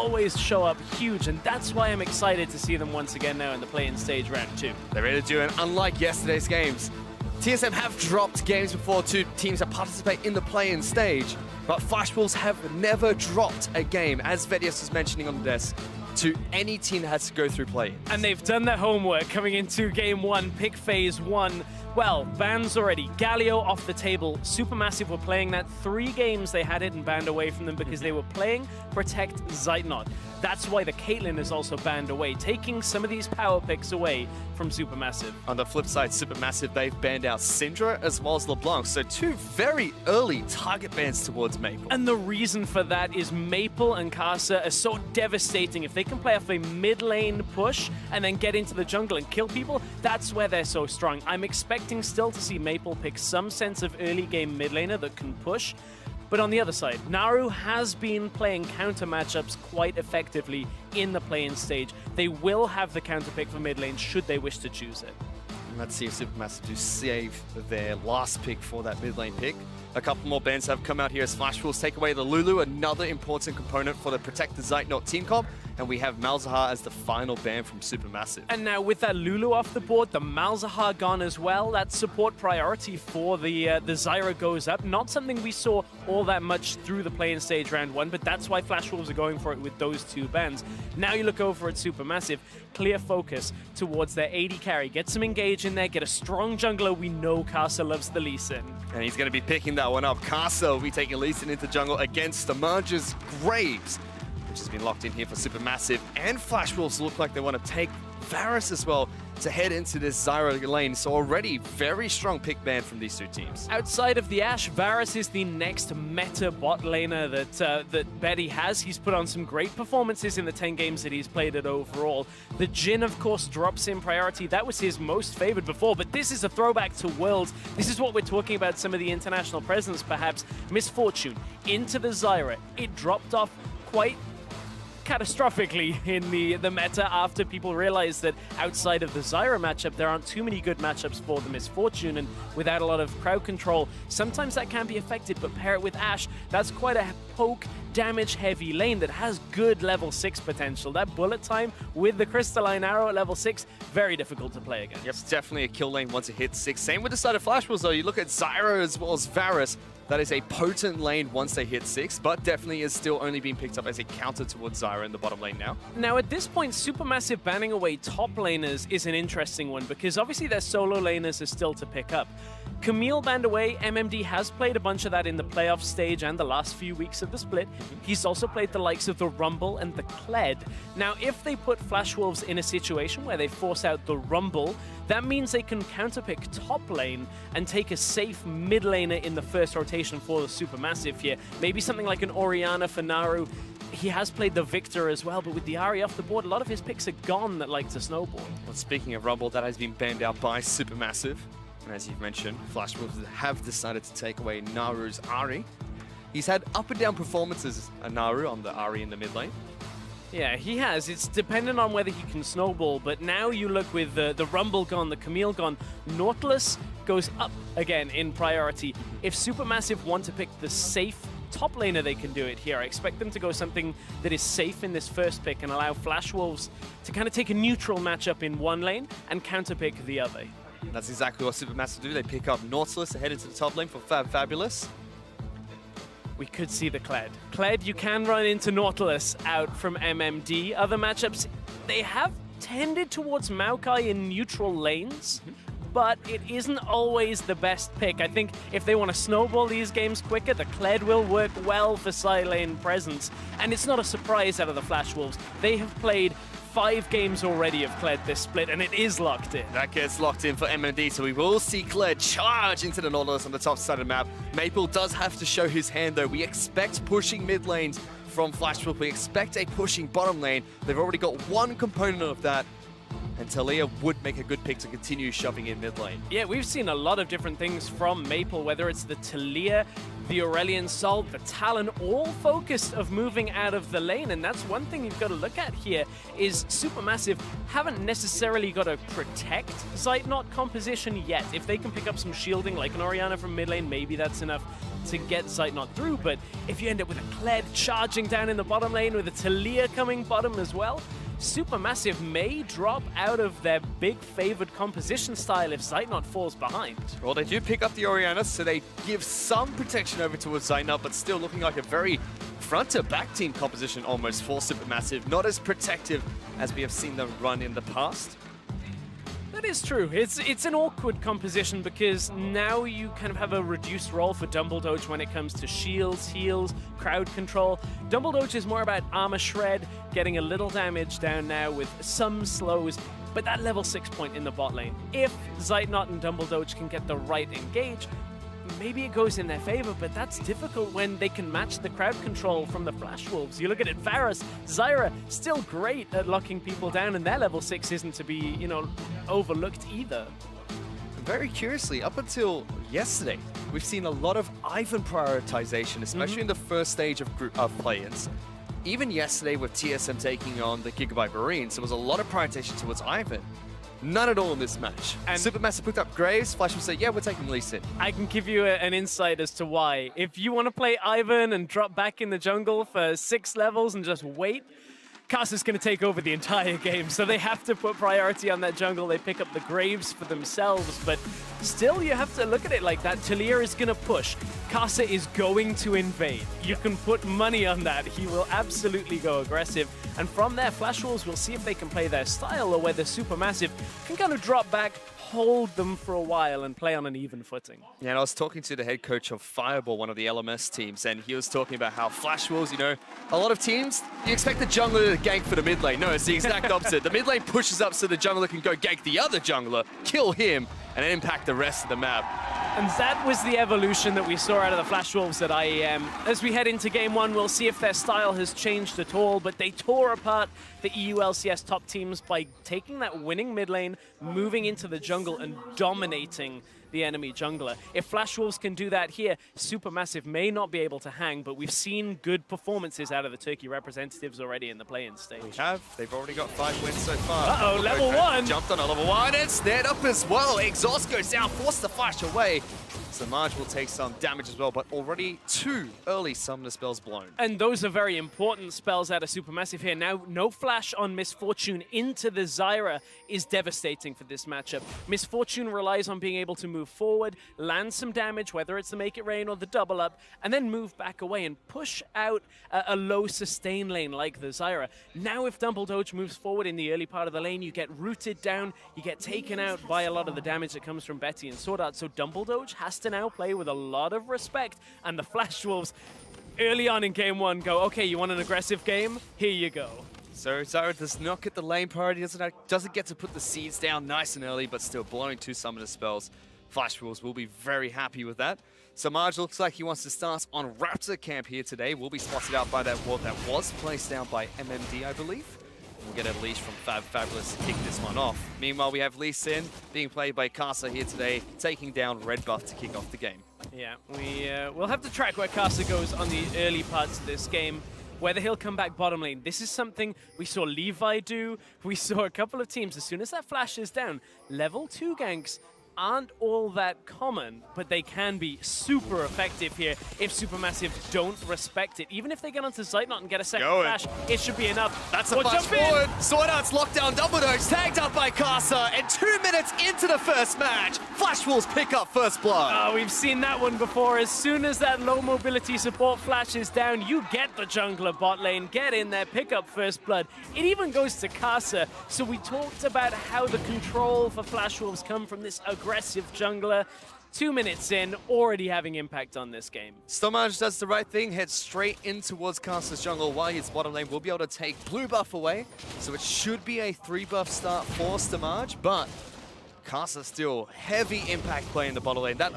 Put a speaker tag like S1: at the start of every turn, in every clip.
S1: always show up huge, and that's why I'm excited to see them once again now in the play-in stage round 2.
S2: They're ready to do it, unlike yesterday's games. TSM have dropped games before to teams that participate in the play-in stage, but Flash Wolves have never dropped a game, as Vedius was mentioning on the desk, to any team that has to go through play-ins.
S1: And they've done their homework coming into game 1, pick phase 1. Well, bans already. Galio off the table. Supermassive were playing that. 3 games they had it and banned away from them because they were playing Protect Zeitnot. That's why the Caitlyn is also banned away, taking some of these power picks away from Supermassive.
S2: On the flip side, Supermassive, they've banned out Syndra as well as LeBlanc, so 2 very early target bans towards Maple.
S1: And the reason for that is Maple and Casa are so devastating. If they can play off a mid lane push and then get into the jungle and kill people, that's where they're so strong. I'm expecting still to see Maple pick some sense of early game mid laner that can push. But on the other side, Naru has been playing counter matchups quite effectively in the play-in stage. They will have the counter pick for mid lane should they wish to choose it.
S2: And let's see if Supermassive do save their last pick for that mid lane pick. A couple more bans have come out here as Flash Wolves take away the Lulu, another important component for the Protect the Zeitnot team comp. And we have Malzahar as the final ban from Supermassive.
S1: And now with that Lulu off the board, the Malzahar gone as well, that support priority for the Zyra goes up. Not something we saw all that much through the play-in stage round 1, but that's why Flash Wolves are going for it with those 2 bans. Now you look over at Supermassive, clear focus towards their AD carry. Get some engage in there, get a strong jungler. We know Casa loves the Lee Sin.
S2: And he's going to be picking that one up. Casa will be taking Lee Sin into jungle against the Merger's Graves, which has been locked in here for Supermassive. And Flash Wolves look like they want to take Varus as well to head into this Zyra lane. So already very strong pick ban from these 2 teams.
S1: Outside of the Ashe, Varus is the next meta bot laner that Betty has. He's put on some great performances in the 10 games that he's played at overall. The Jhin, of course, drops in priority. That was his most favored before, but this is a throwback to Worlds. This is what we're talking about, some of the international presence, perhaps. Misfortune into the Zyra. It dropped off quite catastrophically in the meta after people realized that outside of the Zyra matchup, there aren't too many good matchups for the Misfortune, and without a lot of crowd control, sometimes that can be affected, but pair it with Ashe, that's quite a poke damage heavy lane that has good level 6 potential. That bullet time with the Crystalline Arrow at level 6, very difficult to play against.
S2: Yep, it's definitely a kill lane once it hits 6. Same with the side of Flash Wolves though. You look at Zyra as well as Varus. That is a potent lane once they hit 6, but definitely is still only being picked up as a counter towards Zyra in the bottom lane now.
S1: Now at this point, Supermassive banning away top laners is an interesting one because obviously their solo laners are still to pick up. Camille banned away. MMD has played a bunch of that in the playoff stage and the last few weeks of the split. He's also played the likes of the Rumble and the Kled. Now, if they put Flash Wolves in a situation where they force out the Rumble, that means they can counterpick top lane and take a safe mid laner in the first rotation for the Supermassive here. Maybe something like an Orianna for Naru. He has played the Victor as well, but with the Ahri off the board, a lot of his picks are gone that like to snowball.
S2: Well, speaking of Rumble, that has been banned out by Supermassive. And as you've mentioned, Flash Wolves have decided to take away Naru's Ahri. He's had up and down performances, Naru on the Ahri in the mid lane.
S1: Yeah, he has. It's dependent on whether he can snowball, but now you look with the Rumble gone, the Camille gone, Nautilus goes up again in priority. If Supermassive want to pick the safe top laner, they can do it here. I expect them to go something that is safe in this first pick and allow Flash Wolves to kind of take a neutral matchup in one lane and counterpick the other.
S2: That's exactly what Supermassive do. They pick up Nautilus to head into the top lane for Fabulous.
S1: We could see the Kled. Kled, you can run into Nautilus out from MMD. Other matchups, they have tended towards Maokai in neutral lanes, but it isn't always the best pick. I think if they want to snowball these games quicker, the Kled will work well for side lane presence. And it's not a surprise out of the Flash Wolves. They have played 5 games already of Kled this split, and it is locked in.
S2: That gets locked in for MMD, so we will see Kled charge into the Nautilus on the top side of the map. Maple does have to show his hand, though. We expect pushing mid lanes from Flash Wolf. We expect a pushing bottom lane. They've already got one component of that and Talia would make a good pick to continue shoving in mid lane.
S1: Yeah, we've seen a lot of different things from Maple, whether it's the Talia, the Aurelion Sol, the Talon, all focused of moving out of the lane. And that's one thing you've got to look at here is Supermassive haven't necessarily got to protect Zeitnot composition yet. If they can pick up some shielding like an Orianna from mid lane, maybe that's enough to get Zeitnot through. But if you end up with a Kled charging down in the bottom lane with a Talia coming bottom as well, Supermassive may drop out of their big favored composition style if Zeitnot falls behind.
S2: Well, they do pick up the Orianna, so they give some protection over towards Zeitnot, but still looking like a very front-to-back team composition almost for Supermassive. Not as protective as we have seen them run in the past.
S1: That is true. It's an awkward composition because now you kind of have a reduced role for Dumbledoge when it comes to shields, heals, crowd control. Dumbledoge is more about armor shred, getting a little damage down now with some slows, but that level 6 point in the bot lane. If Zeitnot and Dumbledoge can get the right engage, maybe it goes in their favor, but that's difficult when they can match the crowd control from the Flash Wolves. You look at it, Varus, Zyra, still great at locking people down, and their level 6 isn't to be, you know, overlooked either.
S2: Very curiously, up until yesterday, we've seen a lot of Ivan prioritization, especially in the first stage of play-ins. Even yesterday with TSM taking on the Gigabyte Marines, there was a lot of prioritization towards Ivan. None at all in this match. And Supermassive picked up Graves. Flash will say, yeah, we're taking Lee Sin.
S1: I can give you an insight as to why. If you want to play Ivan and drop back in the jungle for 6 levels and just wait, Casa's going to take over the entire game, so they have to put priority on that jungle. They pick up the Graves for themselves, but still you have to look at it like that. Talia is going to push. Casa is going to invade. You can put money on that. He will absolutely go aggressive. And from there, Flash Wolves will see if they can play their style or whether Supermassive can kind of drop back, hold them for a while and play on an even footing.
S2: Yeah, and I was talking to the head coach of Fireball, one of the LMS teams, and he was talking about how Flash Wolves, you know, a lot of teams, you expect the jungler to gank for the mid lane. No, it's the exact opposite. The mid lane pushes up so the jungler can go gank the other jungler, kill him, and impact the rest of the map.
S1: And that was the evolution that we saw out of the Flash Wolves at IEM. As we head into Game 1, we'll see if their style has changed at all, but they tore apart the EU LCS top teams by taking that winning mid lane, moving into the jungle and dominating the enemy jungler. If Flash Wolves can do that here, Supermassive may not be able to hang, but we've seen good performances out of the Turkey representatives already in the play-in stage.
S2: They've already got 5 wins so far.
S1: Uh-oh, level 1!
S2: Jumped on a level 1 and snared up as well. Exhaust goes down, forced the Flash away. So Marge will take some damage as well, but already 2 early summoner spells blown.
S1: And those are very important spells out of Supermassive here. Now, no Flash on Misfortune into the Zyra is devastating for this matchup. Misfortune relies on being able to move forward, land some damage, whether it's the Make It Rain or the double up, and then move back away and push out a low sustain lane like the Zyra. Now, if Dumbledoge moves forward in the early part of the lane, you get rooted down, you get taken out by a lot of the damage that comes from Betty and Sword Art. So Dumbledoge has to now play with a lot of respect, and the Flash Wolves early on in Game 1 go, okay, you want an aggressive game? Here you go.
S2: So Zyra does not get the lane priority, doesn't get to put the seeds down nice and early, but still blowing 2 summoner spells. Flash Wolves will be very happy with that. So Marge looks like he wants to start on Raptor camp here today. Will be spotted out by that ward that was placed down by MMD, I believe. We'll get a leash from Fabulous to kick this one off. Meanwhile, we have Lee Sin being played by Casa here today, taking down Red Buff to kick off the game.
S1: Yeah, we'll have to track where Casa goes on the early parts of this game, whether he'll come back bottom lane. This is something we saw Levi do. We saw a couple of teams, as soon as that flash is down, level 2 ganks aren't all that common, but they can be super effective here if Supermassive don't respect it. Even if they get onto Zeitnot and get a second flash, it should be enough.
S2: That's a flash forward. Sword Art's locked down. Dumbledoge tagged up by Casa, and 2 minutes into the first match, Flash Wolves pick up first blood.
S1: Oh, we've seen that one before. As soon as that low mobility support flash is down, you get the jungler bot lane, get in there, pick up first blood. It even goes to Casa. So we talked about how the control for Flash Wolves come from this aggressive jungler. 2 minutes in, already having impact on this game.
S2: Stomage does the right thing, heads straight in towards Casa's jungle while his bottom lane will be able to take blue buff away. So it should be a 3 buff start for Stomage, but Casa still heavy impact play in the bottom lane. That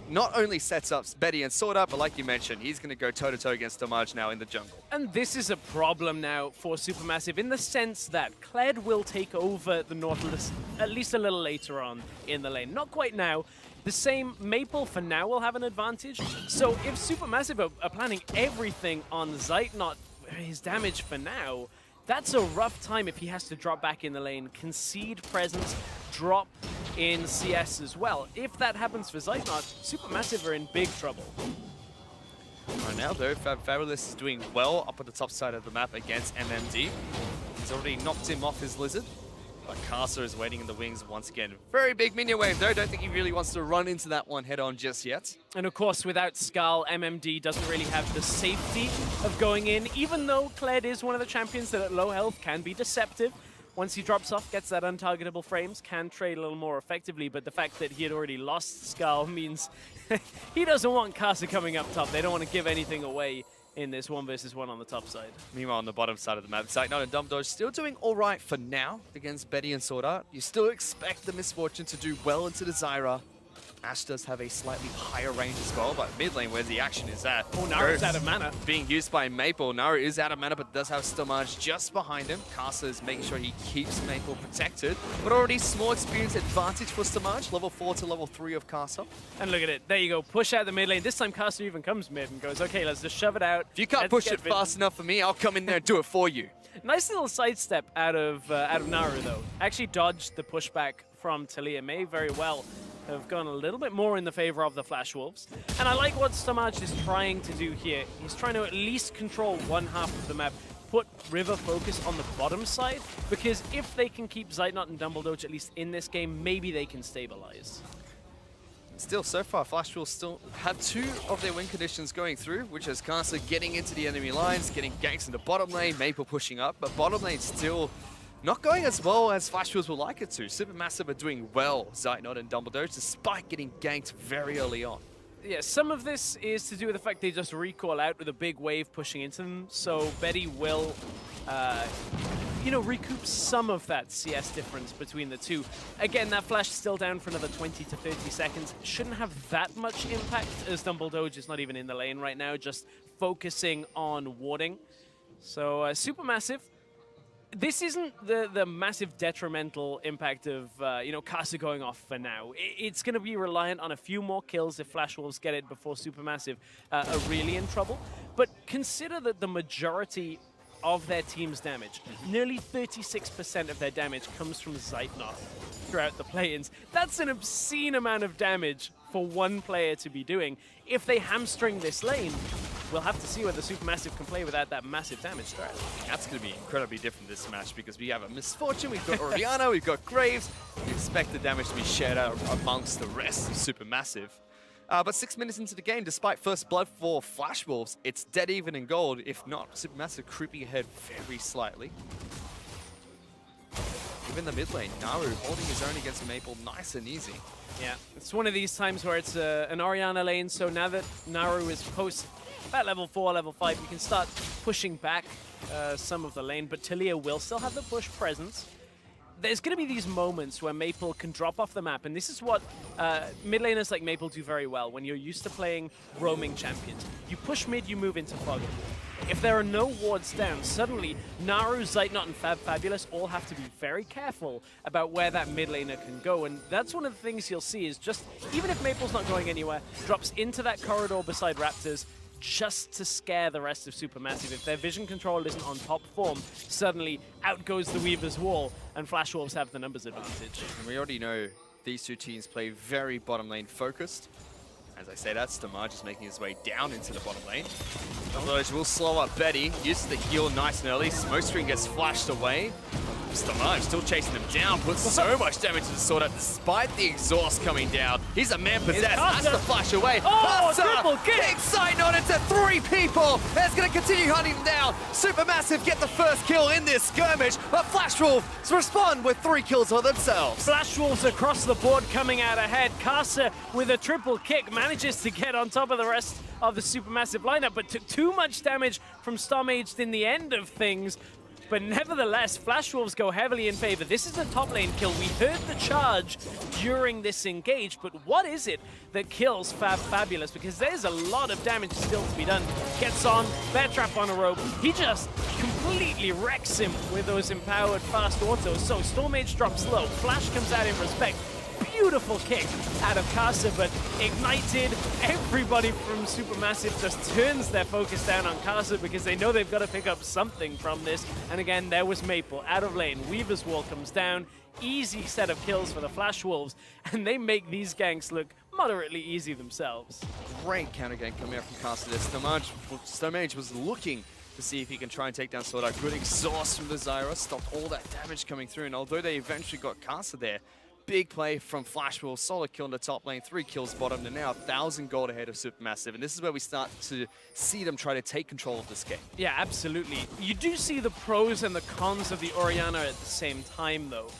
S2: not only sets up Betty and Sorta, but like you mentioned, he's going to go toe-to-toe against Damage now in the jungle.
S1: And this is a problem now for SuperMassive in the sense that Kled will take over the Nautilus at least a little later on in the lane. Not quite now. The same, Maple for now will have an advantage. So if SuperMassive are planning everything on Zeitnot, his damage for now, that's a rough time if he has to drop back in the lane, concede presence, drop in CS as well. If that happens for Zeitnot, SuperMassive are in big trouble.
S2: Right now, though, Fabulous is doing well up at the top side of the map against MMD. He's already knocked him off his Lizard, but Casa is waiting in the wings once again. Very big minion wave, though. Don't think he really wants to run into that one head-on just yet.
S1: And of course, without Skull, MMD doesn't really have the safety of going in, even though Kled is one of the champions that at low health can be deceptive. Once he drops off, gets that untargetable frames, can trade a little more effectively, but the fact that he had already lost Skull means he doesn't want Casa coming up top. They don't want to give anything away in this 1v1 on the top side.
S2: Meanwhile, on the bottom side of the map, Zeitnot and Dumbledore still doing all right for now against Betty and Sword Art. You still expect the Misfortune to do well into the Zyra. Ash does have a slightly higher range as well, but mid lane, where the action is at.
S1: Oh, Naru's out of mana.
S2: Being used by Maple. Naru is out of mana, but does have Stomage just behind him. Casa is making sure he keeps Maple protected, but already small experience advantage for Stomage. Level 4 to level 3 of Casa.
S1: And look at it. There you go. Push out the mid lane. This time Casa even comes mid and goes, okay, let's just shove it out.
S2: If you can't push it fast enough for me, I'll come in there and do it for you.
S1: Nice little sidestep out of Naru, though. Actually dodged the pushback from Talia May very well. Have gone a little bit more in the favor of the Flash Wolves. And I like what Stomage is trying to do here. He's trying to at least control one half of the map, put River focus on the bottom side, because if they can keep Zeitnot and Dumbledore at least in this game, maybe they can stabilize.
S2: Still, so far, Flash Wolves still have 2 of their win conditions going through, which is Casa getting into the enemy lines, getting ganks in the bottom lane, Maple pushing up, but bottom lane still not going as well as Flash Wolves would like it to. SuperMassive are doing well, Zeitnot and Dumbledore, despite getting ganked very early on.
S1: Yeah, some of this is to do with the fact they just recall out with a big wave pushing into them, so Betty will, recoup some of that CS difference between the two. Again, that flash is still down for another 20 to 30 seconds. Shouldn't have that much impact, as Dumbledore is not even in the lane right now, just focusing on warding. So, SuperMassive, this isn't the massive detrimental impact of, Casa going off for now. It's going to be reliant on a few more kills if Flash Wolves get it before SuperMassive are really in trouble. But consider that the majority of their team's damage, nearly 36% of their damage comes from Zeitnot throughout the play-ins. That's an obscene amount of damage for one player to be doing. If they hamstring this lane, we'll have to see whether SuperMassive can play without that massive damage threat.
S2: That's going to be incredibly different this match because we have a Misfortune, we've got Oriana, we've got Graves. We expect the damage to be shared out amongst the rest of SuperMassive. But 6 minutes into the game, despite first blood for Flash Wolves, it's dead even in gold. If not, SuperMassive creeping ahead very slightly. Even the mid lane, Naru holding his own against Maple nice and easy.
S1: Yeah, it's one of these times where it's an Oriana lane, so now that Naru is post about level 4, level 5, you can start pushing back some of the lane, but Talia will still have the push presence. There's going to be these moments where Maple can drop off the map, and this is what mid laners like Maple do very well when you're used to playing roaming champions. You push mid, you move into fog of war. If there are no wards down, suddenly Naru, Zeitnot, and Fabulous all have to be very careful about where that mid laner can go, and that's one of the things you'll see is just, even if Maple's not going anywhere, drops into that corridor beside Raptors, just to scare the rest of SuperMassive. If their vision control isn't on top form, suddenly out goes the Weaver's Wall, and Flash Wolves have the numbers advantage.
S2: And we already know these two teams play very bottom lane focused. As I say that, Stomage is making his way down into the bottom lane. Dumbledore will slow up Betty, uses the heal nice and early. Smokescreen gets flashed away. Stomage still chasing them down, puts so much damage to the Sword Art despite the exhaust coming down. He's a man possessed, has to flash away.
S1: Oh, triple kick!
S2: Big side note into 3 people. That's going to continue hunting them down. SuperMassive get the first kill in this skirmish, but Flash Wolves respond with 3 kills for themselves.
S1: Flash Wolves across the board coming out ahead. Casa with a triple kick manages to get on top of the rest of the SuperMassive lineup, but took too much damage from Stormaged in the end of things. But nevertheless, Flash Wolves go heavily in favor. This is a top lane kill. We heard the charge during this engage, but what is it that kills Fabulous? Because there's a lot of damage still to be done. Gets on, bear trap on a rope. He just completely wrecks him with those empowered fast autos. So Storm Mage drops low. Flash comes out in respect. Beautiful kick out of Casa, but ignited. Everybody from SuperMassive just turns their focus down on Casa because they know they've got to pick up something from this. And again, there was Maple out of lane. Weaver's Wall comes down. Easy set of kills for the Flash Wolves, and they make these ganks look moderately easy themselves.
S2: Great counter gank coming out from Casa there. SuperMassive was looking to see if he can try and take down Sword Art. Good exhaust from the Zyra, stopped all that damage coming through, and although they eventually got Casa there, big play from Flash Wolves, solid kill in the top lane, 3 kills bottom. They're now 1,000 gold ahead of SuperMassive, and this is where we start to see them try to take control of this game.
S1: Yeah, absolutely. You do see the pros and the cons of the Orianna at the same time, though.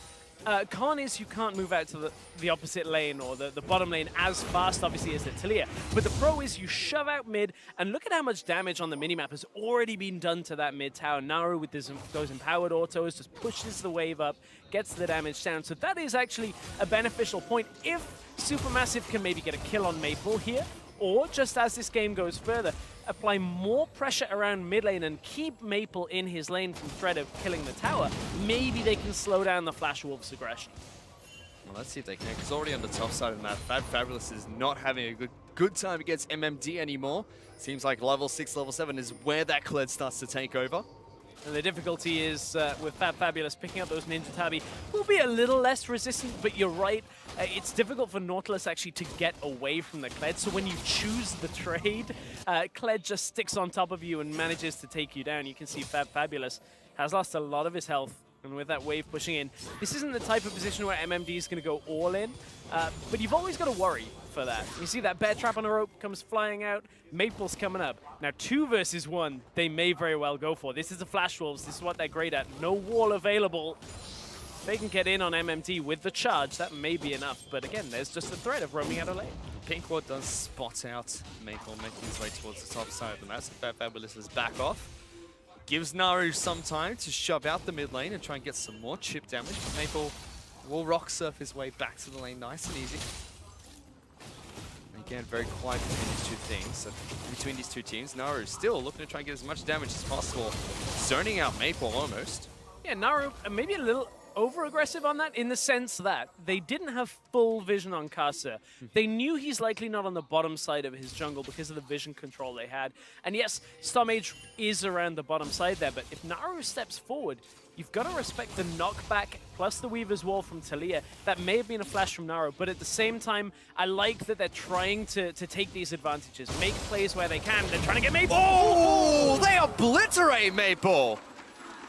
S1: Con is you can't move out to the opposite lane or the bottom lane as fast, obviously, as the Talia. But the pro is you shove out mid, and look at how much damage on the minimap has already been done to that mid tower. Naru with those empowered autos just pushes the wave up, gets the damage down. So that is actually a beneficial point if SuperMassive can maybe get a kill on Maple here, or just as this game goes further, apply more pressure around mid lane and keep Maple in his lane from threat of killing the tower. Maybe they can slow down the Flash Wolves' aggression.
S2: Well, let's see if they can, because already on the top side of the map, Fabulous is not having a good time against MMD anymore. Seems like level 6, level 7 is where that Kled starts to take over.
S1: And the difficulty is with Fabulous picking up those Ninja Tabi will be a little less resistant, but you're right. It's difficult for Nautilus actually to get away from the Kled, so when you choose the trade, Kled just sticks on top of you and manages to take you down. You can see Fabulous has lost a lot of his health, and with that wave pushing in, this isn't the type of position where MMD is going to go all in, but you've always got to worry for that. You see that bear trap on a rope comes flying out. Maple's coming up. Now 2 versus 1, they may very well go for. This is the Flash Wolves. This is what they're great at. No wall available. They can get in on MMD with the charge. That may be enough. But again, there's just the threat of roaming out of lane.
S2: Pink Ward does spot out Maple, making his way towards the top side of the map. So Fabulous is back off. Gives Naru some time to shove out the mid lane and try and get some more chip damage. Maple will rock surf his way back to the lane nice and easy. Again, very quiet between these two teams. Naru still looking to try and get as much damage as possible. Zoning out Maple almost.
S1: Yeah, Naru maybe a little over-aggressive on that in the sense that they didn't have full vision on Casa. They knew he's likely not on the bottom side of his jungle because of the vision control they had. And yes, Storm Mage is around the bottom side there, but if Naru steps forward, you've got to respect the knockback plus the Weaver's Wall from Talia. That may have been a flash from Naru, but at the same time, I like that they're trying to take these advantages, make plays where they can. They're trying to get Maple.
S2: Oh, they obliterate Maple.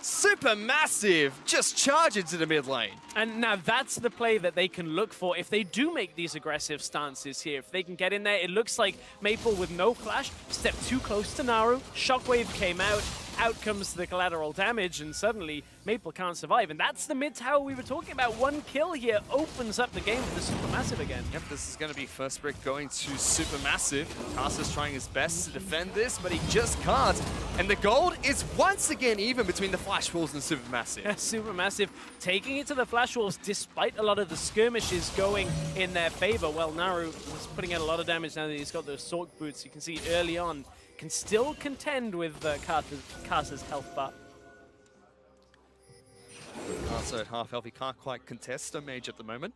S2: SuperMassive just charge into the mid lane.
S1: And now that's the play that they can look for if they do make these aggressive stances here. If they can get in there, it looks like Maple with no flash stepped too close to Naru. Shockwave came out. Out comes the collateral damage, and suddenly Maple can't survive. And that's the mid tower we were talking about. 1 kill here opens up the game for the SuperMassive again.
S2: Yep, this is going to be first brick going to SuperMassive. Casa's trying his best to defend this, but he just can't. And the gold is once again even between the Flash Wolves and SuperMassive.
S1: SuperMassive taking it to the Flash Wolves despite a lot of the skirmishes going in their favor. Well, Naru was putting out a lot of damage now that he's got those Sork boots. You can see early on can still contend with Casa's health bar.
S2: Casa at half health, he can't quite contest a mage at the moment.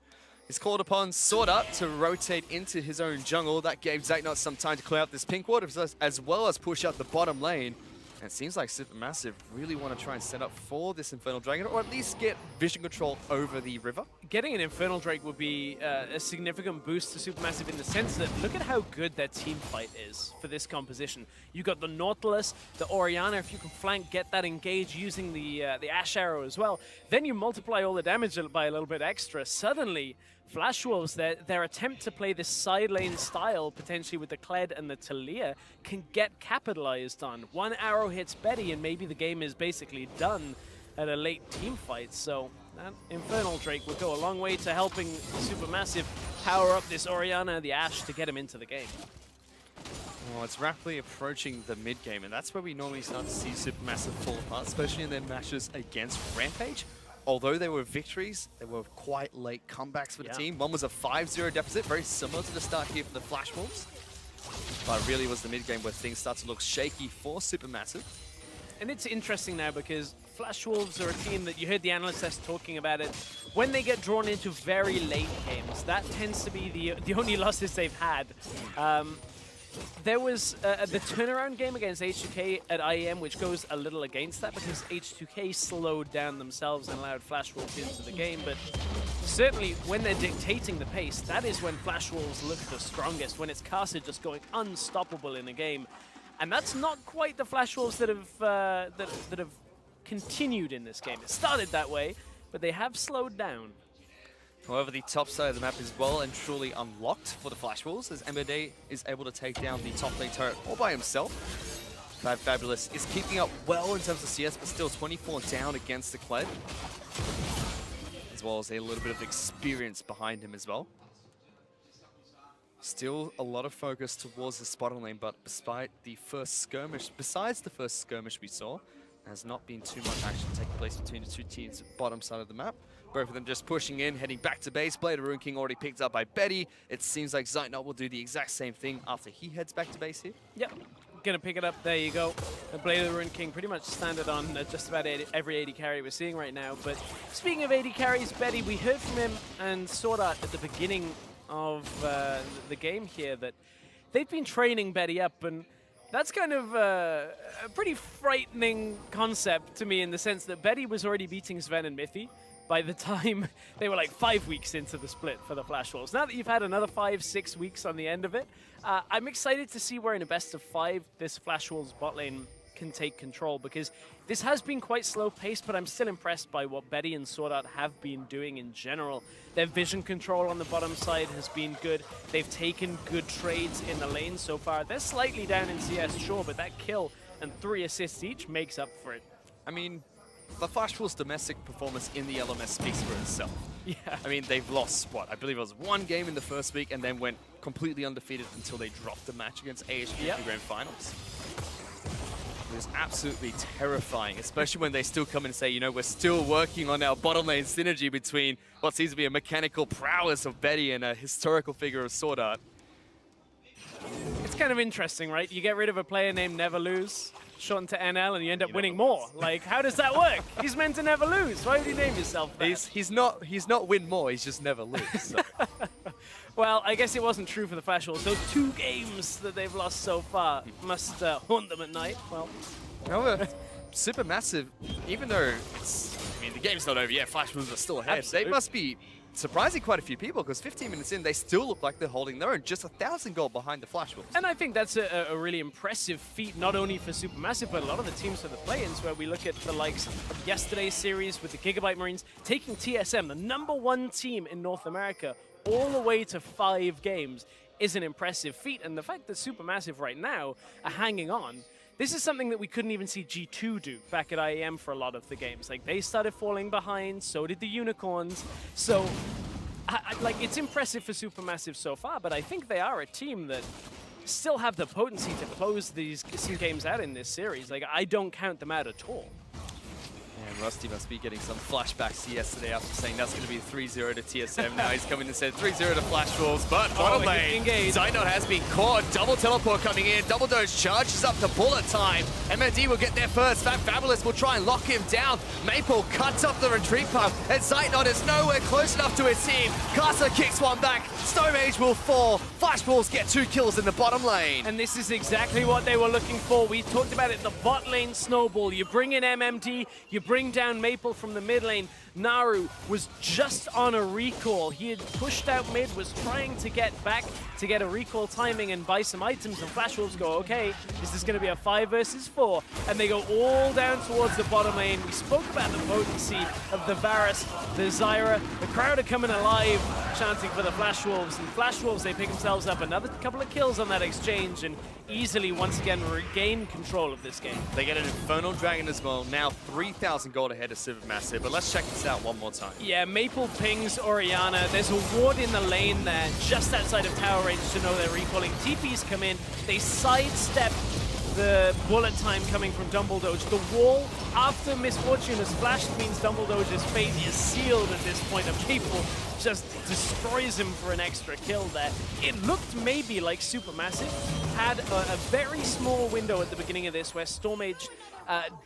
S2: He's called upon Sword Art to rotate into his own jungle. That gave Zeitnot some time to clear out this pink ward, as well as push out the bottom lane. And it seems like SuperMassive really want to try and set up for this Infernal Dragon, or at least get vision control over the river.
S1: Getting an Infernal Drake would be a significant boost to SuperMassive in the sense that look at how good their team fight is for this composition. You got the Nautilus, the Orianna. If you can flank, get that engage using the Ash Arrow as well, then you multiply all the damage by a little bit extra. Suddenly, Flash Wolves, their attempt to play this side lane style, potentially with the Kled and the Talia, can get capitalized on. 1 arrow hits Betty, and maybe the game is basically done at a late team fight. So that Infernal Drake would go a long way to helping SuperMassive power up this Orianna, the Ashe, to get him into the game.
S2: Well, it's rapidly approaching the mid-game, and that's where we normally start to see SuperMassive fall apart, especially in their matches against Rampage. Although they were victories, they were quite late comebacks for the team. One was a 5-0 deficit, very similar to the start here for the Flash Wolves. But really was the mid-game where things start to look shaky for SuperMassive.
S1: And it's interesting now because Flash Wolves are a team that you heard the analysts talking about it. When they get drawn into very late games, that tends to be the only losses they've had. There was the turnaround game against H2K at IEM, which goes a little against that because H2K slowed down themselves and allowed Flash Wolves into the game. But certainly when they're dictating the pace, that is when Flash Wolves look the strongest, when it's Casa just going unstoppable in a game. And that's not quite the Flash Wolves that have continued in this game. It started that way, but they have slowed down.
S2: However, the top side of the map is well and truly unlocked for the Flash Wolves, as MSI is able to take down the top lane turret all by himself. Fabulous is keeping up well in terms of CS, but still 24 down against the Kled, as well as a little bit of experience behind him as well. Still a lot of focus towards the spot lane, but besides the first skirmish we saw, there has not been too much action taking place between the two teams bottom side of the map. Both of them just pushing in, heading back to base. Blade of Rune King already picked up by Betty. It seems like Zeitnot will do the exact same thing after he heads back to base here.
S1: Yep, gonna pick it up. There you go. The Blade of the Rune King pretty much standard on just about every AD carry we're seeing right now. But speaking of AD carries, Betty, we heard from him and Sword Art at the beginning of the game here that they've been training Betty up, and that's kind of a pretty frightening concept to me in the sense that Betty was already beating Sven and Mithy by the time they were like 5 weeks into the split for the Flash Wolves. Now that you've had another 5-6 weeks on the end of it, I'm excited to see where in a best of 5 this Flash Wolves bot lane can take control, because this has been quite slow paced, but I'm still impressed by what Betty and Sword Art have been doing in general. Their vision control on the bottom side has been good. They've taken good trades in the lane so far. They're slightly down in CS, sure, but that kill and 3 assists each makes up for it.
S2: I mean, the Flash Wolves' domestic performance in the LMS speaks for itself.
S1: Yeah.
S2: I mean, they've lost, what, I believe it was 1 game in the first week and then went completely undefeated until they dropped the match against AHP in the Grand Finals. It was absolutely terrifying, especially when they still come and say, you know, we're still working on our bottom lane synergy between what seems to be a mechanical prowess of Betty and a historical figure of Sword Art.
S1: It's kind of interesting, right? You get rid of a player named Never Lose, shortened to NL, and you end up winning more. Like, how does that work? He's meant to never lose. Why would you name yourself that?
S2: He's not win more, he's just never lose. So.
S1: Well, I guess it wasn't true for the Flash Wolves. Those 2 games that they've lost so far must haunt them at night. Well,
S2: however, SuperMassive, even though the game's not over yet, Flash Wolves are still ahead.
S1: Absolutely.
S2: They must be surprising quite a few people, because 15 minutes in, they still look like they're holding their own, just 1,000 gold behind the Flash Wolves.
S1: And I think that's a really impressive feat, not only for SuperMassive, but a lot of the teams for the play-ins, where we look at the likes of yesterday's series with the Gigabyte Marines, taking TSM, the #1 team in North America, all the way to 5 games is an impressive feat. And the fact that SuperMassive right now are hanging on, this is something that we couldn't even see G2 do back at IEM for a lot of the games. Like, they started falling behind, so did the Unicorns. So, like, it's impressive for SuperMassive so far, but I think they are a team that still have the potency to close some games out in this series. Like, I don't count them out at all.
S2: And Rusty must be getting some flashbacks to yesterday after saying that's going to be 3-0 to TSM. Now he's coming and said 3-0 to Flash Wolves, but bottom lane, Zeitnot has been caught. Double teleport coming in, double dose charges up to bullet time. MSI will get there first. Fabulous will try and lock him down. Maple cuts up the retreat path, and Zeitnot is nowhere close enough to his team. Casa kicks one back, Stone Age will fall. Flash Wolves get 2 kills in the bottom lane.
S1: And this is exactly what they were looking for. We talked about it, the bot lane snowball. You bring in MMD, you bring down Maple from the mid lane. Naru was just on a recall. He had pushed out mid, was trying to get back to get a recall timing and buy some items, and Flash Wolves go, okay, is this going to be a 5 versus 4? And they go all down towards the bottom lane. We spoke about the potency of the Varus, the Zyra. The crowd are coming alive, chanting for the Flash Wolves. And Flash Wolves, they pick themselves up another couple of kills on that exchange and easily, once again, regain control of this game.
S2: They get an Infernal Dragon as well, now 3,000 gold ahead of SuperMassive, but let's check this out one more time.
S1: Yeah, Maple pings Orianna. There's a ward in the lane there, just outside of tower range to know they're recalling. TPs come in. They sidestep the bullet time coming from Dumbledoge. The wall, after Misfortune has flashed, means Dumbledoge's fate is sealed at this point. And Maple just destroys him for an extra kill there. It looked maybe like SuperMassive had a very small window at the beginning of this where Stormage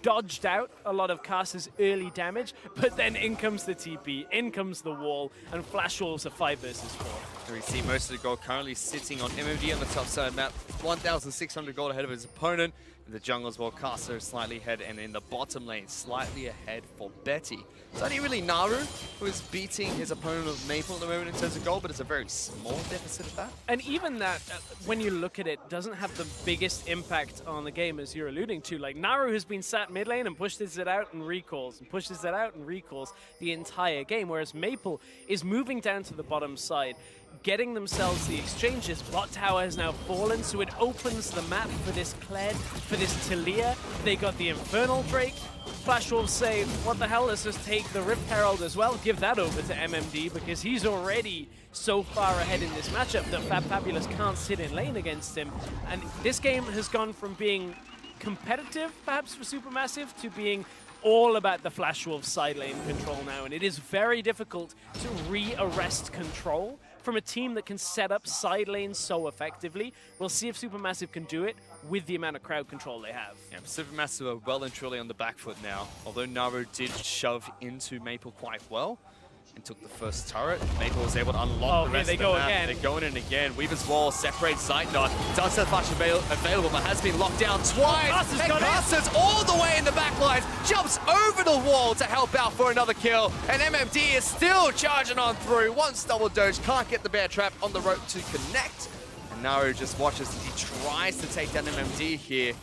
S1: dodged out a lot of Caster's early damage, but then in comes the TP, in comes the wall, and Flash Wolves are 5 versus 4.
S2: We see most of the gold currently sitting on MMD on the top side map, 1,600 gold ahead of his opponent. In the jungle as well, Caster slightly ahead, and in the bottom lane, slightly ahead for Betty. It's only really Naru who is beating his opponent of Maple at the moment in terms of gold, but it's a very small deficit of that.
S1: And even that, when you look at it, doesn't have the biggest impact on the game as you're alluding to. Like, Naru has been sat mid lane and pushes it out and recalls, and pushes it out and recalls the entire game, whereas Maple is moving down to the bottom side, getting themselves the exchanges. Bot tower has now fallen, so it opens the map for this Kled, for this Talia. They got the Infernal Drake. Flash Wolves say, what the hell, let's just take the Rift Herald as well, give that over to MMD, because he's already so far ahead in this matchup that Fabulous can't sit in lane against him. And this game has gone from being competitive, perhaps for SuperMassive, to being all about the Flash Wolves side lane control now, and it is very difficult to re-arrest control from a team that can set up side lanes so effectively. We'll see if SuperMassive can do it with the amount of crowd control they have.
S2: Yeah, SuperMassive are well and truly on the back foot now, although Naru did shove into Maple quite well and took the first turret. Maple was able to unlock the rest of the map.
S1: Again.
S2: They're going in again. Weaver's Wall separates Zeitnot. Does have flash available, but has been locked down twice. And Caster's all the way in the back lines, jumps over the wall to help out for another kill. And MMD is still charging on through. Once Dumbledoge can't get the bear trap on the rope to connect. And Naru just watches as he tries to take down MMD here.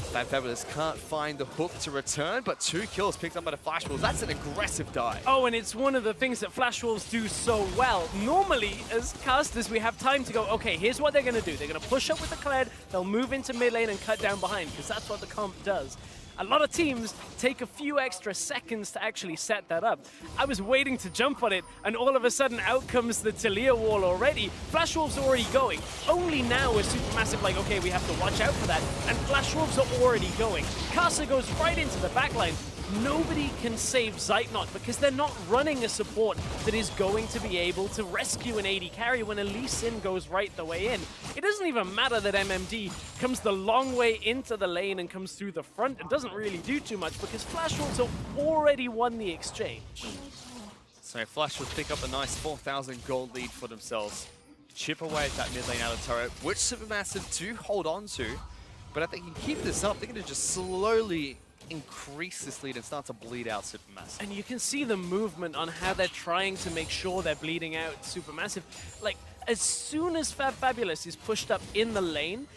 S2: Fabulous can't find the hook to return, but 2 kills picked up by the Flash Wolves. That's an aggressive dive.
S1: Oh, and it's one of the things that Flash Wolves do so well. Normally, as casters, we have time to go, okay, here's what they're going to do. They're going to push up with the Kled, they'll move into mid lane and cut down behind, because that's what the comp does. A lot of teams take a few extra seconds to actually set that up. I was waiting to jump on it, and all of a sudden out comes the Talia wall already. Flash Wolves are already going. Only now is SuperMassive like, okay, we have to watch out for that, and Flash Wolves are already going. Caster goes right into the backline. Nobody can save Zeitnot because they're not running a support that is going to be able to rescue an AD carry when a Lee Sin goes right the way in. It doesn't even matter that MMD comes the long way into the lane and comes through the front. It doesn't really do too much because Flash Wolves have already won the exchange.
S2: So Flash will pick up a nice 4,000 gold lead for themselves. Chip away at that mid lane out of turret, which SuperMassive do hold on to. But if they can keep this up, they're going to just slowly increase this lead and start to bleed out SuperMassive.
S1: And you can see the movement on how they're trying to make sure they're bleeding out SuperMassive. Like, as soon as Fabulous is pushed up in the lane,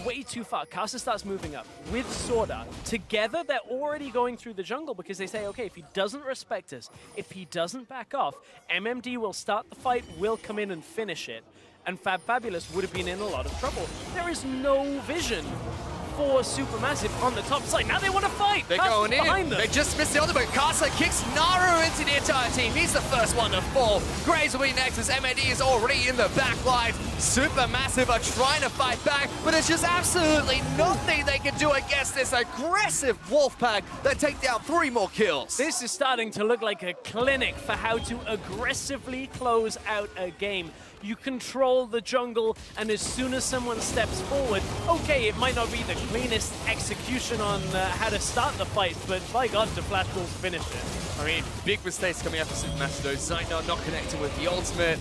S1: way too far, Caster starts moving up with Sorda. Together, they're already going through the jungle because they say, okay, if he doesn't respect us, if he doesn't back off, MMD will start the fight, will come in and finish it. And Fabulous would have been in a lot of trouble. There is no vision for SuperMassive on the top side. Now they want to fight.
S2: They're
S1: Caster's
S2: going in.
S1: behind them.
S2: They just missed the other boat. Caster kicks Naru into the entire team. He's the first one to fall. Graves will be next as MAD is already in the back line. SuperMassive are trying to fight back, but it's just absolutely nothing they can do against this aggressive Wolfpack that take down 3 more kills.
S1: This is starting to look like a clinic for how to aggressively close out a game. You control the jungle, and as soon as someone steps forward, okay, it might not be the cleanest execution on how to start the fight, but by God, the Flash Wolves finish it.
S2: I mean, big mistakes coming out for SuperMassive. Zeitnot not connecting with the ultimate.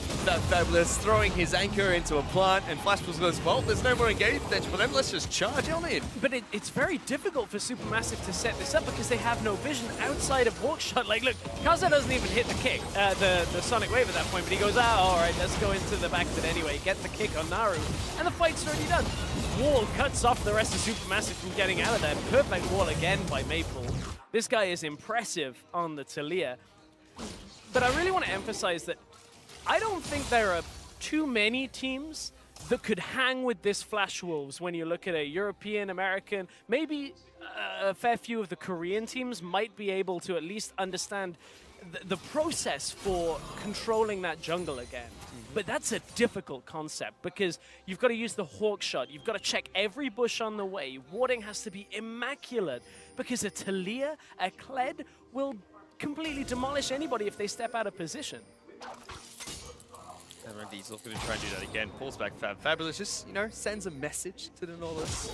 S2: Fabulous throwing his anchor into a plant, and Flash Wolves goes, well, there's no more engagement potential for them. Let's just charge on in.
S1: But it's very difficult for SuperMassive to set this up because they have no vision outside of Hawkshot. Like, look, Kaza doesn't even hit the kick, the Sonic Wave at that point, but he goes, all right, let's go into the back of it anyway, get the kick on Naru, and the fight's already done. Wall cuts off the rest of SuperMassive from getting out of there. Perfect wall again by Maple. This guy is impressive on the Talia. But I really want to emphasize that I don't think there are too many teams that could hang with this Flash Wolves when you look at a European, American, maybe a fair few of the Korean teams might be able to at least understand the process for controlling that jungle again. But that's a difficult concept because you've got to use the hawk shot. You've got to check every bush on the way. Warding has to be immaculate because a Talia, a Kled will completely demolish anybody if they step out of position.
S2: And Diesel's going to try and do that again. Pulls back Fabulous, just, you know, sends a message to the Nautilus.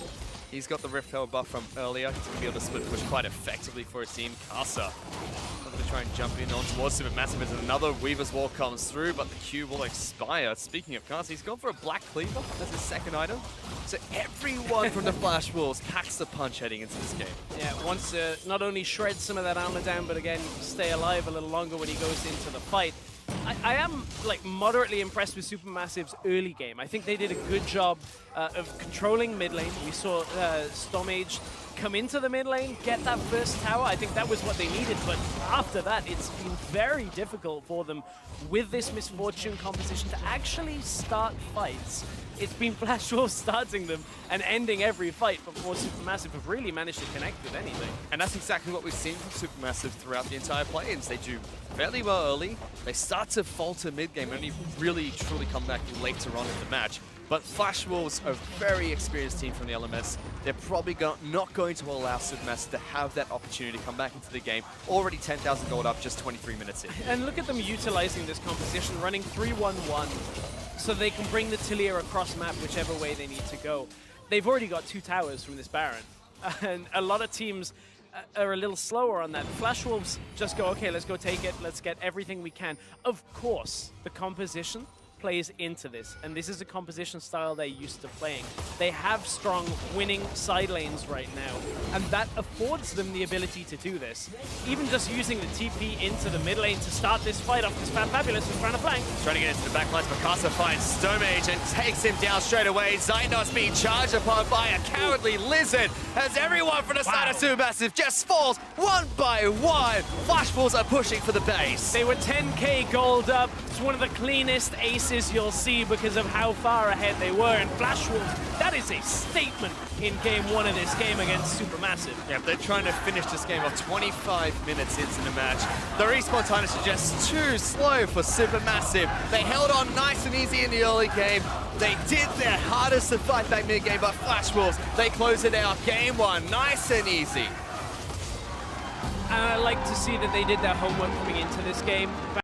S2: He's got the Rift Hell buff from earlier. He's going to be able to split push quite effectively for his team. Kasa going to try and jump in on towards SuperMassive as another Weaver's Wall comes through, but the Q will expire. Speaking of Kasa, he's gone for a Black Cleaver as his second item. So everyone from the Flash Wolves packs the punch heading into this game.
S1: Yeah, wants to not only shred some of that armor down, but again, stay alive a little longer when he goes into the fight. I am like moderately impressed with SuperMassive's early game. I think they did a good job of controlling mid lane. We saw Stormage come into the mid lane, get that first tower. I think that was what they needed, but after that, it's been very difficult for them with this Misfortune composition to actually start fights. It's been Flash Wolves starting them and ending every fight before SuperMassive have really managed to connect with anything. And
S2: that's exactly what we've seen from SuperMassive throughout the entire play-ins. They do fairly well early. They start to falter mid-game and only really truly come back later on in the match. But Flash Wolves are a very experienced team from the LMS. They're probably not going to allow SuperMassive to have that opportunity to come back into the game. Already 10,000 gold up just 23 minutes in.
S1: And look at them utilizing this composition, running 3-1-1. So they can bring the Talia across map whichever way they need to go. They've already got 2 towers from this Baron. And a lot of teams are a little slower on that. Flash Wolves just go, okay, let's go take it. Let's get everything we can. Of course, the composition plays into this, and this is a composition style they're used to playing. They have strong winning side lanes right now, and that affords them the ability to do this. Even just using the TP into the mid lane to start this fight off this Fabulous who's trying to flank.
S2: Trying to get into the back lines, but Kasa finds Stomage and takes him down straight away. Zynot's being charged upon by a cowardly Lizard as everyone from the side of SuperMassive just falls one by one. Flash Wolves are pushing for the base.
S1: They were 10k gold up. It's one of the cleanest aces you'll see because of how far ahead they were. And Flash Wolves, that is a statement in game 1 of this game against SuperMassive.
S2: Yeah, they're trying to finish this game off 25 minutes into the match. The respawn time is just too slow for SuperMassive. They held on nice and easy in the early game. They did their hardest to fight back mid-game, but Flash Wolves, they close it out. Game 1, nice and easy.
S1: And I like to see that they did their homework coming into this game.